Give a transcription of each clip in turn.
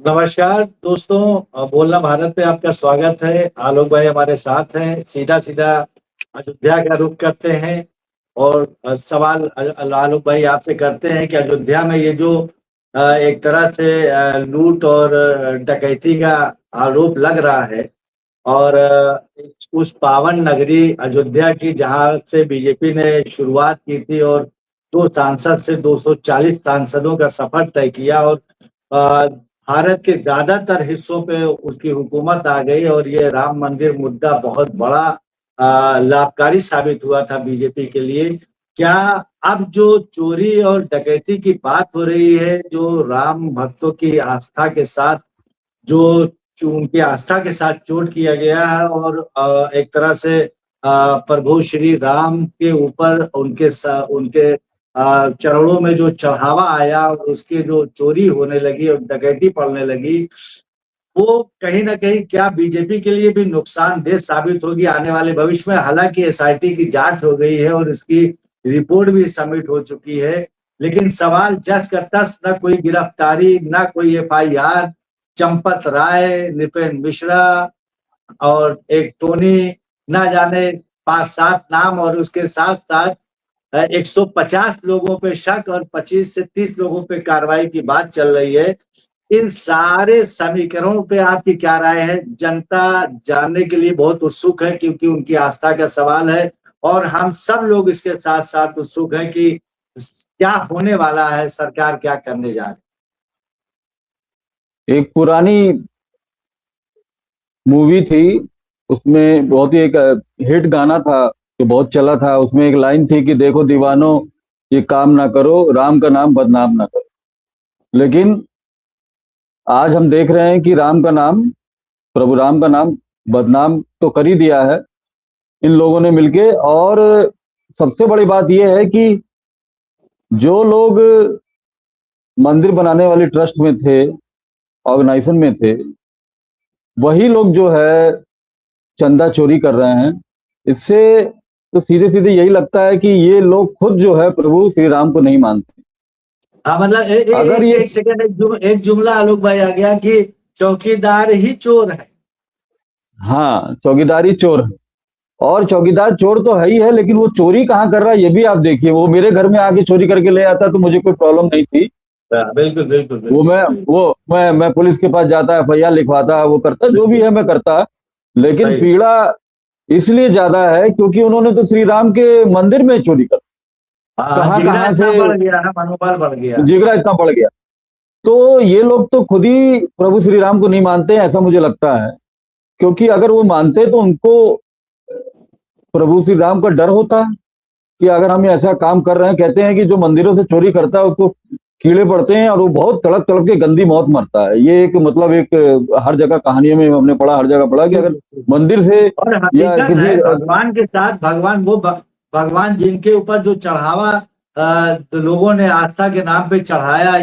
नमस्कार दोस्तों। बोलना भारत पे आपका स्वागत है। आलोक भाई हमारे साथ हैं। सीधा सीधा अयोध्या का रुख करते हैं और सवाल आलोक भाई आपसे करते हैं कि अयोध्या में ये जो एक तरह से लूट और डकैती का आरोप लग रहा है और उस पावन नगरी अयोध्या की जहां से बीजेपी ने शुरुआत की थी और दो सांसद से 240 सांसदों का सफर तय किया और भारत के ज्यादातर हिस्सों पे उसकी हुकूमत आ गई और ये राम मंदिर मुद्दा बहुत बड़ा लाभकारी साबित हुआ था बीजेपी के लिए। क्या अब जो चोरी और डकैती की बात हो रही है, जो राम भक्तों की आस्था के साथ जो उनकी आस्था के साथ चोट किया गया है और एक तरह से प्रभु श्री राम के ऊपर उनके चरणों में जो चढ़ावा आया और उसकी जो चोरी होने लगी और डकैती पड़ने लगी, वो कहीं ना कहीं क्या बीजेपी के लिए भी नुकसानदेह साबित होगी आने वाले भविष्य में। हालांकि एसआईटी की जांच हो गई है और इसकी रिपोर्ट भी सबमिट हो चुकी है, लेकिन सवाल जस का तस, न कोई गिरफ्तारी न कोई एफआईआर। चंपत राय, नृपेंद्र मिश्रा और एक टोनी, ना जाने 5-7 नाम, और उसके साथ साथ 150 लोगों पे शक और 25 से 30 लोगों पे कार्रवाई की बात चल रही है। इन सारे समीकरणों पे आपकी क्या राय है? जनता जानने के लिए बहुत उत्सुक है क्योंकि उनकी आस्था का सवाल है और हम सब लोग इसके साथ साथ उत्सुक हैं कि क्या होने वाला है, सरकार क्या करने जा रही एक पुरानी मूवी थी। उसमें बहुत ही एक हिट गाना था जो बहुत चला था। उसमें एक लाइन थी कि देखो दीवानो, ये काम ना करो, राम का नाम बदनाम ना करो। लेकिन आज हम देख रहे हैं कि राम का नाम, प्रभु राम का नाम बदनाम तो कर ही दिया है इन लोगों ने मिलके। और सबसे बड़ी बात यह है कि जो लोग मंदिर बनाने वाली ट्रस्ट में थे, ऑर्गेनाइजेशन में थे, वही लोग जो है चंदा चोरी कर रहे हैं। इससे तो सीधे सीधे यही लगता है कि ये लोग खुद जो है प्रभु श्री राम को नहीं मानते। हाँ, मतलब अगर ये एक सेकंड, एक जुमला आलोक भाई आ गया कि चौकीदार ही चोर है। हाँ, चौकीदारी चोर है। और चौकीदार चोर तो है ही है, लेकिन वो चोरी कहाँ कर रहा है ये भी आप देखिए। वो मेरे घर में आके चोरी करके ले आता तो मुझे कोई प्रॉब्लम नहीं थी। बिल्कुल बिल्कुल वो बिल्कुल मैं सही। वो मैं पुलिस के पास जाता, एफआईआर लिखवाता, वो करता, जो भी है मैं करता। लेकिन सही। पीड़ा इसलिए ज्यादा है क्योंकि उन्होंने तो श्री राम के मंदिर में चोरी कर, हाँ, कहाँ जिगरा कहाँ इतना से बढ़ गया है, मनोबल बढ़ गया। जिगरा इतना बढ़ गया। तो ये लोग तो खुद ही प्रभु श्री राम को नहीं मानते हैं, ऐसा मुझे लगता है। क्योंकि अगर वो मानते तो उनको प्रभु श्री राम का डर होता कि अगर हम ऐसा काम कर रहे हैं। कहते हैं कि जो मंदिरों से चोरी करता है उसको कीड़े पड़ते हैं और वो बहुत तड़प तड़प के गंदी मौत मरता है। ये एक मतलब एक हर जगह कहानियों में हमने पढ़ा, हर जगह पढ़ा कि अगर मंदिर से और या हकीकत किसी है, भगवान के साथ भगवान जिनके ऊपर जो चढ़ावा लोगों ने आस्था के नाम पे चढ़ाया,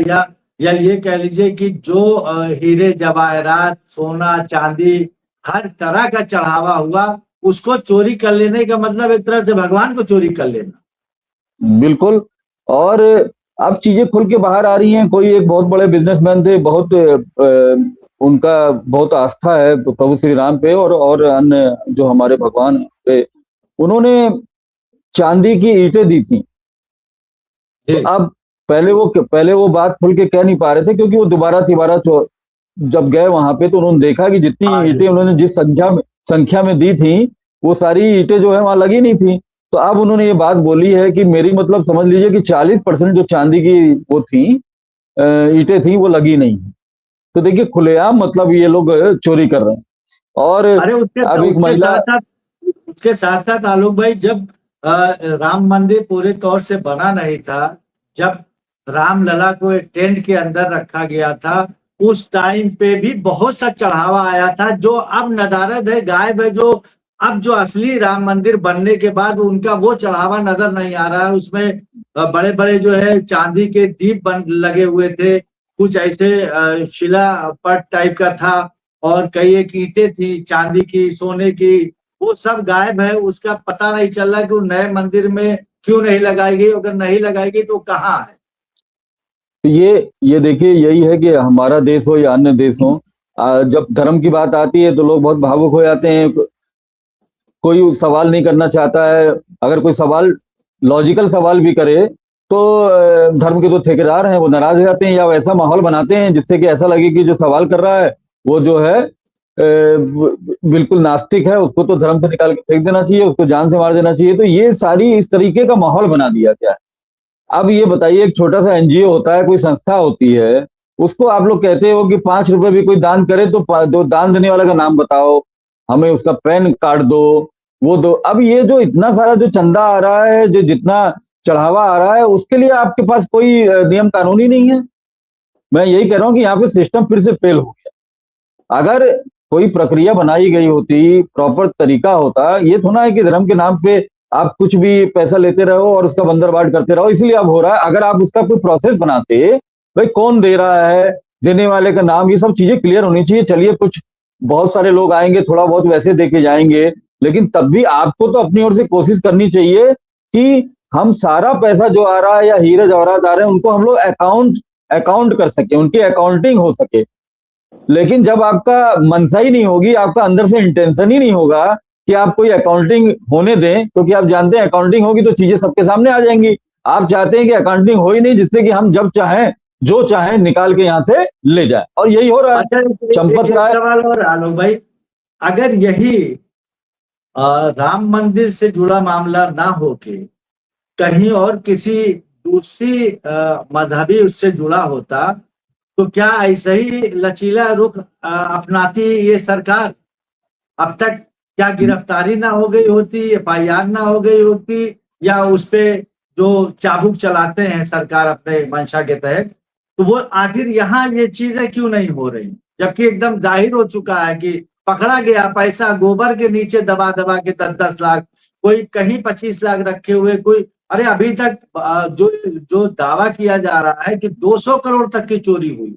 या ये कह लीजिए कि जो हीरे जवाहरात सोना चांदी हर तरह का चढ़ावा हुआ, उसको चोरी कर लेने का मतलब एक तरह से भगवान को चोरी कर लेना। बिल्कुल। और अब चीजें खुल के बाहर आ रही हैं। कोई एक बहुत बड़े बिजनेसमैन थे, बहुत उनका बहुत आस्था है प्रभु श्री राम पे और अन्य जो हमारे भगवान पे। उन्होंने चांदी की ईंटें दी थी। तो जी। अब पहले वो बात खुल के कह नहीं पा रहे थे क्योंकि वो दोबारा तिबारा जब गए वहां पे तो उन्होंने देखा कि जितनी हाँ जी। ईंटें उन्होंने जिस संख्या में दी थी, वो सारी ईंटें जो है वहां लगी नहीं थी। तो अब उन्होंने ये बात बोली है कि मेरी मतलब समझ लीजिए कि 40% जो चांदी की वो थी, ईंटें थी, वो लगी नहीं। तो देखिए खुलेआम मतलब ये लोग चोरी कर रहे हैं। और अरे अब एक उसके महिला। साथ साथ आलोक भाई, जब राम मंदिर पूरे तौर से बना नहीं था, जब रामलला को एक टेंट के अंदर रखा गया था, उस टाइम पे भी बहुत सा चढ़ावा आया था जो अब नदारद है, गायब है। जो अब जो असली राम मंदिर बनने के बाद उनका वो चढ़ावा नजर नहीं आ रहा है। उसमें बड़े बड़े जो है चांदी के दीप बन लगे हुए थे, कुछ ऐसे शिला पट टाइप का था, और कई एक ईंटें थी चांदी की सोने की, वो सब गायब है। उसका पता नहीं चल रहा कि वो नए मंदिर में क्यों नहीं लगाई गई, अगर नहीं लगाई गई तो कहाँ है। तो ये देखिए, यही है कि हमारा देश हो या अन्य देश हो, जब धर्म की बात आती है तो लोग बहुत भावुक हो जाते हैं, कोई सवाल नहीं करना चाहता है। अगर कोई सवाल, लॉजिकल सवाल भी करे तो धर्म के जो ठेकेदार हैं वो नाराज हो जाते हैं, या वैसा माहौल बनाते हैं जिससे कि ऐसा लगे कि जो सवाल कर रहा है वो जो है बिल्कुल नास्तिक है, उसको तो धर्म से निकाल के फेंक देना चाहिए, उसको जान से मार देना चाहिए। तो ये सारी इस तरीके का माहौल बना दिया गया है। अब ये बताइए, एक छोटा सा एनजीओ होता है, कोई संस्था होती है, उसको आप लोग कहते हो कि 5 रुपए भी कोई दान करे तो दो दान देने वाले का नाम बताओ, हमें उसका पैन कार्ड दो, वो दो। अब ये जो इतना सारा जो चंदा आ रहा है, जो जितना चढ़ावा आ रहा है, उसके लिए आपके पास कोई नियम कानून ही नहीं है। मैं यही कह रहा हूँ कि यहाँ पे सिस्टम फिर से फेल हो गया। अगर कोई प्रक्रिया बनाई गई होती, प्रॉपर तरीका होता, ये थोड़ा है कि धर्म के नाम पे आप कुछ भी पैसा लेते रहो और उसका बंदरबाट करते रहो, इसलिए अब हो रहा है। अगर आप उसका कोई प्रोसेस बनाते, भाई कौन दे रहा है, देने वाले का नाम, ये सब चीजें क्लियर होनी चाहिए। चलिए, कुछ बहुत सारे लोग आएंगे, थोड़ा बहुत वैसे दे के जाएंगे, लेकिन तब भी आपको तो अपनी ओर से कोशिश करनी चाहिए कि हम सारा पैसा जो आ रहा है या हीरे जवाहरात आ रहे हैं, उनको हम लोग अकाउंट कर सके, उनकी अकाउंटिंग हो सके। लेकिन जब आपका मनसा ही नहीं होगी, आपका अंदर से इंटेंशन ही नहीं होगा कि आप कोई अकाउंटिंग होने दें, क्योंकि आप जानते हैं अकाउंटिंग होगी तो चीजें सबके सामने आ जाएंगी। आप चाहते हैं कि अकाउंटिंग हो ही नहीं, जिससे कि हम जब चाहें जो चाहें निकाल के यहाँ से ले जाए, और यही हो रहा है। अच्छा, चंपत एक राय, सवाल और आलोक भाई, अगर यही राम मंदिर से जुड़ा मामला ना होके कहीं और किसी दूसरी मजहबी उससे जुड़ा होता, तो क्या ऐसा ही लचीला रुख अपनाती ये सरकार? अब तक क्या गिरफ्तारी ना हो गई होती, एफआईआर ना हो गई होती, या उस पे जो चाबुक चलाते हैं सरकार अपने मंशा के तहत, तो वो आखिर यहाँ ये चीजें क्यों नहीं हो रही? जबकि एकदम जाहिर हो चुका है कि पकड़ा गया पैसा गोबर के नीचे दबा दबा के 10-10 लाख, कोई कहीं 25 लाख रखे हुए, कोई अरे अभी तक जो जो दावा किया जा रहा है कि 200 करोड़ तक की चोरी हुई।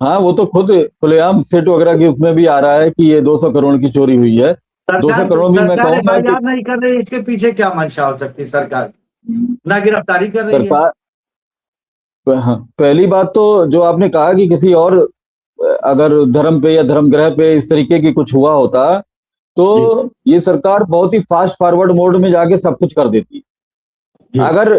हाँ, वो तो खुद खुलेआम सेठ वगैरह की उसमें भी आ रहा है कि ये 200 करोड़ की चोरी हुई है। 200 करोड़ भी मैं सरकार कहूंगा कि एफआईआर नहीं कर रही, इसके पीछे क्या मंशा हो सकती है? सरकार ना गिरफ्तारी कर रही है। सरकार, हाँ, पहली बात तो जो आपने कहा कि किसी और अगर धर्म पे या धर्म ग्रह पे इस तरीके की कुछ हुआ होता, तो ये सरकार बहुत ही फास्ट फॉरवर्ड मोड में जाके सब कुछ कर देती। अगर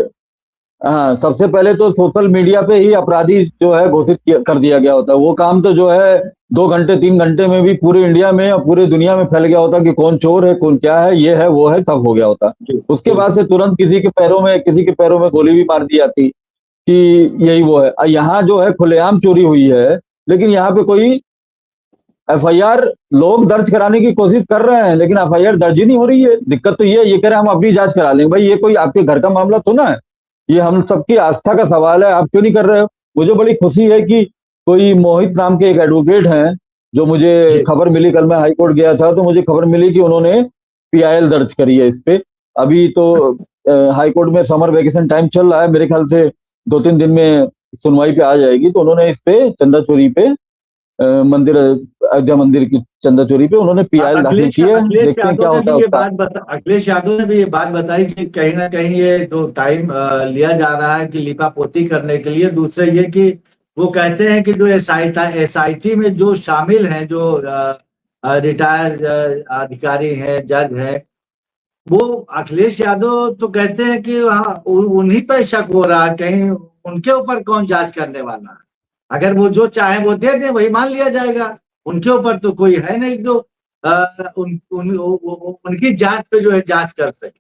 हाँ, सबसे पहले तो सोशल मीडिया पे ही अपराधी जो है घोषित कर दिया गया होता। वो काम तो जो है 2 घंटे 3 घंटे में भी पूरे इंडिया में और पूरे दुनिया में फैल गया होता कि कौन चोर है, कौन क्या है, ये है वो है, सब हो गया होता। उसके बाद से तुरंत किसी के पैरों में गोली भी मार दी जाती कि यही वो है। यहाँ जो है खुलेआम चोरी हुई है, लेकिन यहाँ पे कोई एफआईआर लोग दर्ज कराने की कोशिश कर रहे हैं, लेकिन एफआईआर दर्ज ही नहीं हो रही है। दिक्कत तो ये कह रहे हैं हम अपनी जांच करा लेंगे। भाई ये कोई आपके घर का मामला तो ना है, ये हम सबकी आस्था का सवाल है, आप क्यों नहीं कर रहे हो? मुझे बड़ी खुशी है कि कोई मोहित नाम के एक एडवोकेट हैं, जो मुझे खबर मिली, कल मैं हाईकोर्ट गया था तो मुझे खबर मिली कि उन्होंने पीआईएल दर्ज करी है इस पे। अभी तो हाईकोर्ट में समर वेकेशन टाइम चल रहा है, मेरे ख्याल से 2-3 दिन में सुनवाई पे आ जाएगी। तो उन्होंने इस पे चंदा चोरी पे मंदिर, अयोध्या मंदिर की चंदा चोरी पे उन्होंने पीआईएल दाखिल की है। देखते हैं क्या होता है उसका। अखिलेश यादव ने भी ये बात बताई कि कहीं ना कहीं ये जो टाइम लिया जा रहा है कि लिपापोती करने के लिए। दूसरे ये कि वो कहते हैं कि जो एसआईटी में जो शामिल हैं, जो रिटायर्ड अधिकारी हैं, जज हैं, वो अखिलेश यादव तो कहते हैं कि हाँ उन्हीं पर शक हो रहा है, कहीं उनके ऊपर कौन जांच करने वाला है? अगर वो जो चाहे वो दे दे, वही मान लिया जाएगा। उनके ऊपर तो कोई है नहीं जो उनकी जांच पे जो है जांच कर सके।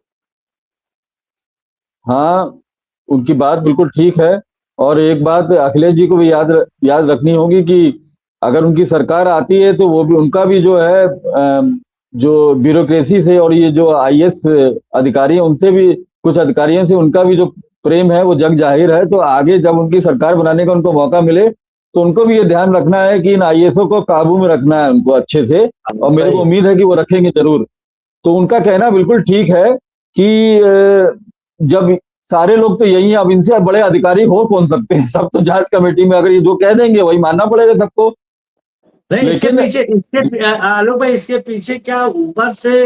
हाँ, उनकी बात बिल्कुल ठीक है। और एक बात अखिलेश जी को भी याद रखनी होगी कि अगर उनकी सरकार आती है तो वो भी, उनका भी जो है जो ब्यूरोक्रेसी से और ये जो आईएएस अधिकारी हैं उनसे भी, कुछ अधिकारियों से उनका भी जो प्रेम है वो जग जाहिर है। तो आगे जब उनकी सरकार बनाने का उनको मौका मिले तो उनको भी ये ध्यान रखना है कि इन आईएएसओ को काबू में रखना है उनको अच्छे से, और मेरे को उम्मीद है कि वो रखेंगे जरूर। तो उनका कहना बिल्कुल ठीक है कि जब सारे लोग तो यही हैं, अब इनसे बड़े अधिकारी हो कौन सकते हैं? सब तो जांच कमेटी में अगर ये जो कह देंगे वही मानना पड़ेगा सबको। नहीं, इसके पीछे आलोक भाई, इसके पीछे क्या ऊपर से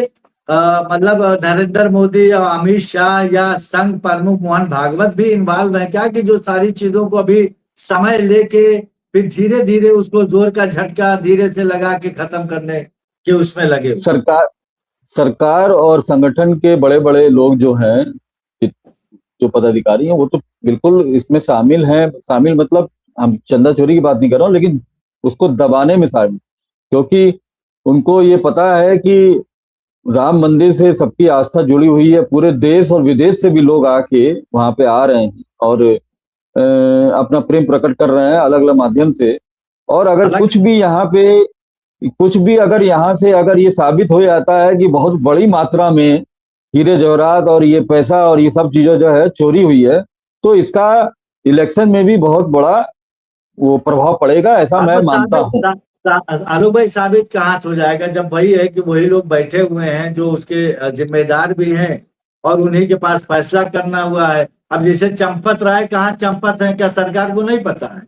मतलब नरेंद्र मोदी और अमित शाह या संघ प्रमुख मोहन भागवत भी इन्वॉल्व है क्या, कि जो सारी चीजों को अभी समय लेके फिर धीरे धीरे उसको जोर का झटका धीरे से लगा के खत्म करने के उसमें लगे हुए? सरकार सरकार और संगठन के बड़े बड़े लोग जो हैं, जो पदाधिकारी हैं, वो तो बिल्कुल इसमें शामिल हैं। शामिल मतलब हम चंदा चोरी की बात नहीं कर रहा हूँ, लेकिन उसको दबाने में शामिल, क्योंकि उनको ये पता है कि राम मंदिर से सबकी आस्था जुड़ी हुई है। पूरे देश और विदेश से भी लोग आके वहां पे आ रहे हैं और अपना प्रेम प्रकट कर रहे हैं अलग अलग माध्यम से। और अगर हालांकि कुछ भी यहाँ पे, कुछ भी अगर यहाँ से अगर ये साबित हो जाता है कि बहुत बड़ी मात्रा में हीरे जवाहरात और ये पैसा और ये सब चीजें जो है चोरी हुई है, तो इसका इलेक्शन में भी बहुत बड़ा वो प्रभाव पड़ेगा, ऐसा मैं आपको मानता हूँ। आलोक भाई साबित कहाँ से हो जाएगा, जब वही है कि वही लोग बैठे हुए हैं जो उसके जिम्मेदार भी हैं और उन्हीं के पास फैसला करना हुआ है। अब जैसे चंपत राय कहाँ चंपत है, क्या सरकार को नहीं पता है?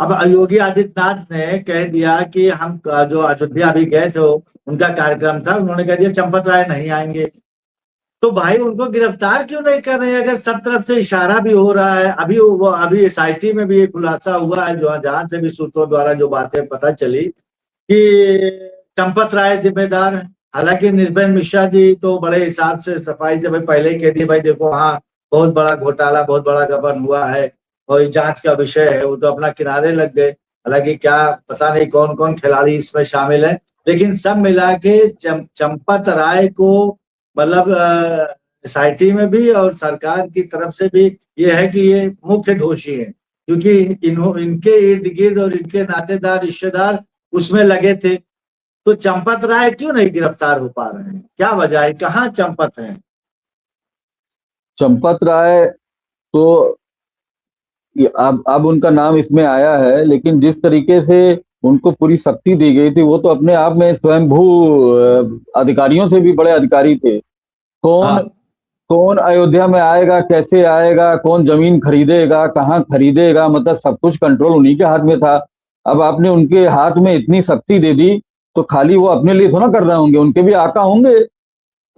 अब योगी आदित्यनाथ ने कह दिया कि हम जो अयोध्या अभी गए थे उनका कार्यक्रम था, उन्होंने कह दिया चंपत राय नहीं आएंगे। तो भाई उनको गिरफ्तार क्यों नहीं कर रहे हैं, अगर सब तरफ से इशारा भी हो रहा है? अभी वो अभी एसआईटी में भी एक खुलासा हुआ है, जो जहां से भी सूत्रों द्वारा जो बातें पता चली कि चंपत राय जिम्मेदार है। हालांकि निर्भय मिश्रा जी तो बड़े हिसाब से सफाई से भाई पहले ही कह दिए, भाई देखो हाँ बहुत बड़ा घोटाला बहुत बड़ा गबन हुआ है और ये जांच का विषय है, वो तो अपना किनारे लग गए। हालांकि क्या पता नहीं कौन कौन खिलाड़ी इसमें शामिल है, लेकिन सब मिला के चंपत राय को मतलब एसआईटी में भी और सरकार की तरफ से भी ये है कि ये मुख्य दोषी है, क्योंकि इनके इर्द गिर्द और इनके नातेदार रिश्तेदार उसमें लगे थे। तो चंपत राय क्यों नहीं गिरफ्तार हो पा रहे हैं, क्या वजह है, कहाँ चंपत है? चंपत राय तो अब उनका नाम इसमें आया है, लेकिन जिस तरीके से उनको पूरी शक्ति दी गई थी, वो तो अपने आप में स्वयंभू अधिकारियों से भी बड़े अधिकारी थे। कौन हाँ कौन अयोध्या में आएगा, कैसे आएगा, कौन जमीन खरीदेगा, कहाँ खरीदेगा, मतलब सब कुछ कंट्रोल उन्हीं के हाथ में था। अब आपने उनके हाथ में इतनी शक्ति दे दी, तो खाली वो अपने लिए थोड़ा कर रहे होंगे, उनके भी आका होंगे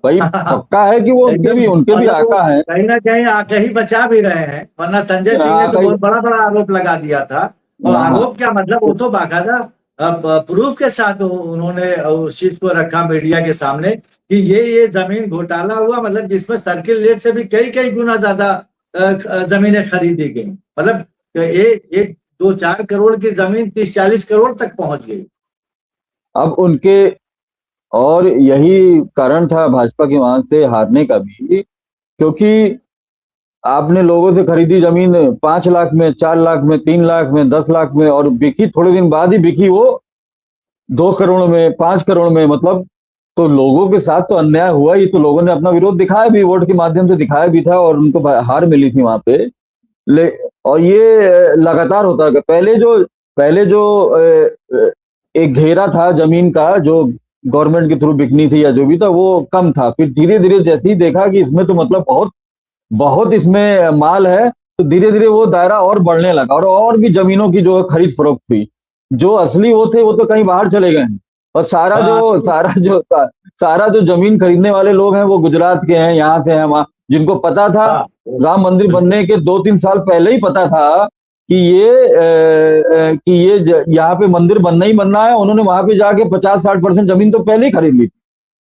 भाई। पक्का है कि वो एकदम उनके भी मतलब वो आका हैं। कहीं ना कहीं आके ही बचा भी रहे हैं, वरना संजय सिंह ने तो आका ही। बहुत बड़ा बड़ा आरोप लगा दिया था। और हाँ, आरोप क्या मतलब, वो तो बाकायदा प्रूफ के साथ उन्होंने उस चीज को रखा मीडिया के सामने कि ये जमीन घोटाला हुआ, मतलब जिसमें सर्किल रेट से भी कई कई गुना ज्यादा जमीनें खरीदी गई। मतलब एक एक 2-4 करोड़ की जमीन 30-40 करोड़ तक पहुंच गई। अब उनके, और यही कारण था भाजपा के वहां से हारने का भी, क्योंकि आपने लोगों से खरीदी जमीन 5 लाख में, 4 लाख में, 3 लाख में, 10 लाख में, और बिकी थोड़े दिन बाद ही बिकी वो 2 करोड़ में, 5 करोड़ में। मतलब तो लोगों के साथ तो अन्याय हुआ ही, तो लोगों ने अपना विरोध दिखाया भी, वोट के माध्यम से दिखाया भी था, और उनको हार मिली थी वहां पे। ले और ये लगातार होता है। पहले जो एक घेरा था जमीन का, जो गवर्नमेंट के थ्रू बिकनी थी या जो भी था, वो कम था। फिर धीरे धीरे जैसे ही देखा कि इसमें तो मतलब बहुत बहुत इसमें माल है, तो धीरे धीरे वो दायरा और बढ़ने लगा, और भी जमीनों की जो है खरीद फरोख्त हुई। जो असली वो थे वो तो कहीं बाहर चले गए हैं, और हाँ सारा जो जमीन खरीदने वाले लोग हैं वो गुजरात के हैं, यहाँ से हैं, वहां, जिनको पता था हाँ राम मंदिर बिल्कुल। बनने के 2-3 साल पहले ही पता था कि यहाँ पे मंदिर बनना ही बनना है, उन्होंने वहां पे जाके 50-60% जमीन तो पहले ही खरीद ली थी।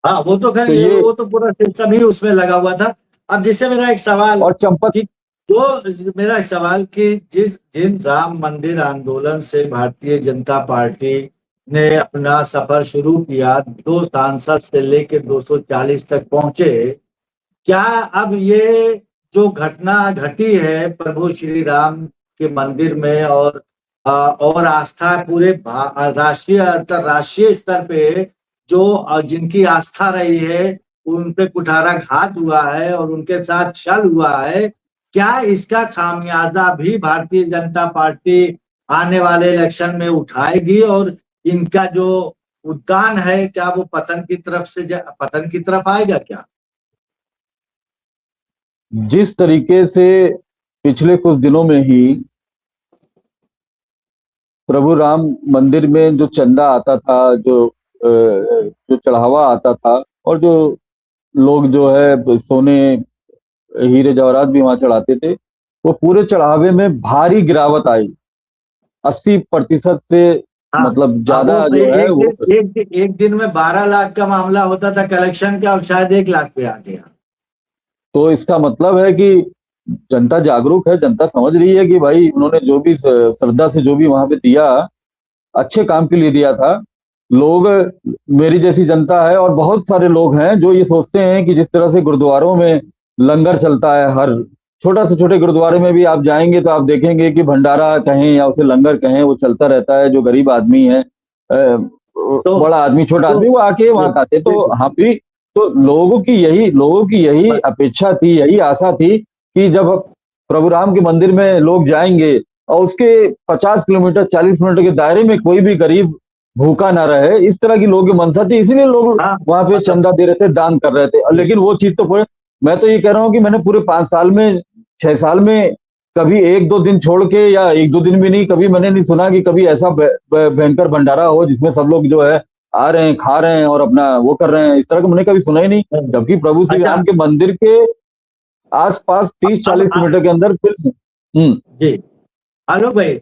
हाँ वो तो खैर तो ये, वो तो पूरा सिस्टम ही उसमें लगा हुआ था। अब जिससे मेरा एक सवाल और चंपत, कि जो मेरा एक सवाल कि जिन राम मंदिर आंदोलन से भारतीय जनता पार्टी ने अपना सफर शुरू किया, 2 सांसद से लेकर 240 तक पहुंचे, क्या अब ये जो घटना घटी है प्रभु श्री राम के मंदिर में और आस्था पूरे राष्ट्रीय अंतरराष्ट्रीय स्तर पे जो जिनकी आस्था रही है उन पे कुठाराघात हुआ है और उनके साथ छल हुआ है, क्या इसका खामियाजा भी भारतीय जनता पार्टी आने वाले इलेक्शन में उठाएगी और इनका जो उद्यान है क्या वो पतन की तरफ आएगा क्या? जिस तरीके से पिछले कुछ दिनों में ही प्रभु राम मंदिर में जो चंदा आता था, जो चढ़ावा आता था, और जो लोग जो है सोने हीरे जवाहरात भी वहां चढ़ाते थे, वो पूरे चढ़ावे में भारी गिरावट आई, 80% से हाँ। मतलब अब ज्यादा वो जो है वो। एक दिन में 12 लाख का मामला होता था कलेक्शन का, अब शायद 1 लाख पे आ गया। तो इसका मतलब है कि जनता जागरूक है, जनता समझ रही है कि भाई उन्होंने जो भी श्रद्धा से जो भी वहां पे दिया, अच्छे काम के लिए दिया था। लोग, मेरी जैसी जनता है और बहुत सारे लोग हैं जो ये सोचते हैं कि जिस तरह से गुरुद्वारों में लंगर चलता है, हर छोटा से छोटे गुरुद्वारे में भी आप जाएंगे तो आप देखेंगे कि भंडारा कहें या उसे लंगर कहें, वो चलता रहता है। जो गरीब आदमी है, तो बड़ा आदमी छोटा तो आदमी, वो आके जी वहां खाते। तो जी हाँ भी, तो लोगों की यही अपेक्षा थी, यही आशा थी कि जब प्रभु राम के मंदिर में लोग जाएंगे और उसके 50 किलोमीटर 40 किलोमीटर के दायरे में कोई भी गरीब भूखा ना रहे, इस तरह की लोगों की मंशा थी, इसीलिए लोग हाँ। वहां पे मतलब चंदा दे रहे थे, दान कर रहे थे। जी लेकिन वो चीज तो पूरे, मैं तो ये कह रहा हूँ कि मैंने पूरे 5 साल में, 6 साल में कभी 1-2 दिन छोड़ के, या 1-2 दिन भी नहीं, कभी मैंने नहीं सुना कि कभी ऐसा भयंकर भंडारा हो जिसमें सब लोग जो है आ रहे हैं, खा रहे हैं और अपना वो कर रहे हैं। इस तरह का मैंने कभी सुना ही नहीं। जबकि प्रभु श्री अच्छा। राम के मंदिर के आसपास तीस अब चालीस किलोमीटर के अंदर फिर जी आलोक भाई,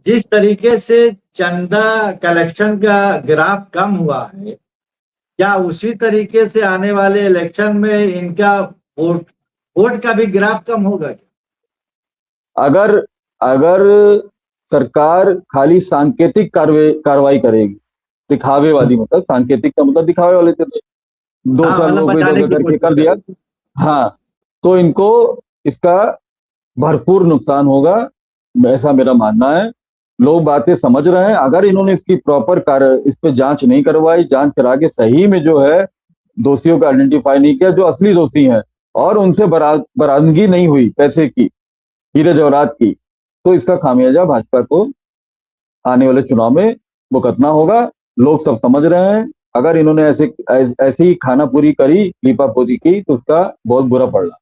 जिस तरीके से चंदा कलेक्शन का ग्राफ कम हुआ है, क्या उसी तरीके से आने वाले इलेक्शन में इनका वोट वोट का भी ग्राफ कम होगा क्या? अगर अगर सरकार खाली सांकेतिक कार्रवाई करेगी, दिखावे वाली, मतलब सांकेतिक का मतलब दिखावे वाले थे, दो हाँ, चार मतलब लोगों को इधर बचाने उधर की करके कोशिश कर दिया, करेगी। हाँ, तो इनको इसका भरपूर नुकसान होगा, ऐसा मेरा मानना है। लोग बातें समझ रहे हैं। अगर इन्होंने इसकी प्रॉपर कार्य, इस पे जांच नहीं करवाई, जांच करा के सही में जो है दोषियों को आइडेंटिफाई नहीं किया, जो असली दोषी हैं, और उनसे बरामदगी नहीं हुई पैसे की, हीरे जवाहरात की, तो इसका खामियाजा भाजपा को आने वाले चुनाव में भुगतना होगा। लोग सब समझ रहे हैं। अगर इन्होंने ऐसी ही खाना पूरी करी, लीपापोती की, तो उसका बहुत बुरा पड़ना।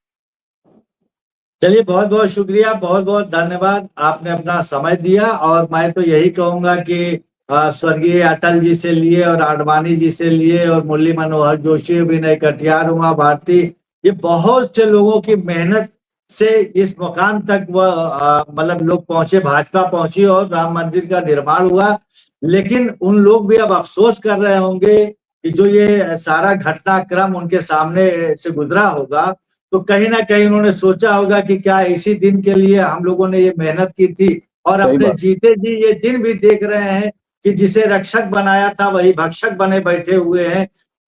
चलिए, बहुत बहुत शुक्रिया, बहुत बहुत धन्यवाद, आपने अपना समय दिया। और मैं तो यही कहूंगा कि स्वर्गीय अटल जी से लिए और आडवाणी जी से लिए और मुरली मनोहर जोशी, विनय कटियार, उमा भारती, ये बहुत से लोगों की मेहनत से इस मुकाम तक वह मतलब लोग पहुंचे, भाजपा पहुंची और राम मंदिर का निर्माण हुआ। लेकिन उन लोग भी अब अफसोस कर रहे होंगे कि जो ये सारा घटनाक्रम उनके सामने से गुजरा होगा, तो कहीं ना कहीं उन्होंने सोचा होगा कि क्या इसी दिन के लिए हम लोगों ने ये मेहनत की थी। और सही अपने बात। जीते जी ये दिन भी देख रहे हैं कि जिसे रक्षक बनाया था वही भक्षक बने बैठे हुए हैं।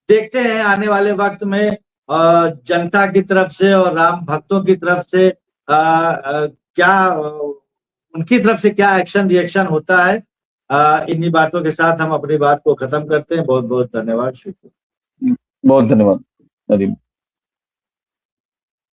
देखते हैं आने वाले वक्त में जनता की तरफ से और राम भक्तों की तरफ से क्या उनकी तरफ से क्या एक्शन रिएक्शन होता है। इन्हीं बातों के साथ हम अपनी बात को खत्म करते हैं। बहुत बहुत धन्यवाद, शुक्रिया। बहुत धन्यवाद नदीम।